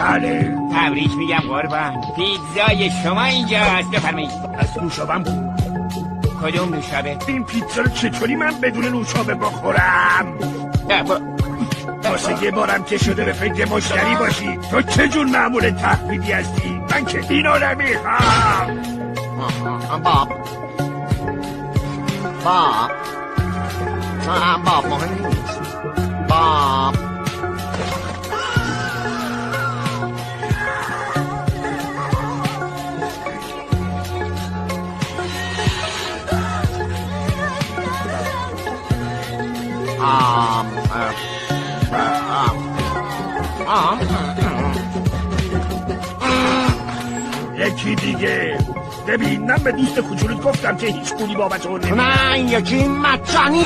بله. تبریک میگم قربان. پیتزای شما اینجاست. بفرمایید. از نوشابم بود. کدوم نوشابه؟ این پیتزا رو چطوری من بدون نوشابه بخورم؟ واسه یه بارم که شده به فکر مشتری باشی. تو چه جور معمول تخفیفی هستی؟ من که اینو نمیخوام. باب باب مهم نیست. باب یکی دیگه. ببین من به دوست کوچولوت گفتم که هیچ پولی بابت اون نمیدم. نه این یکی مجانیه.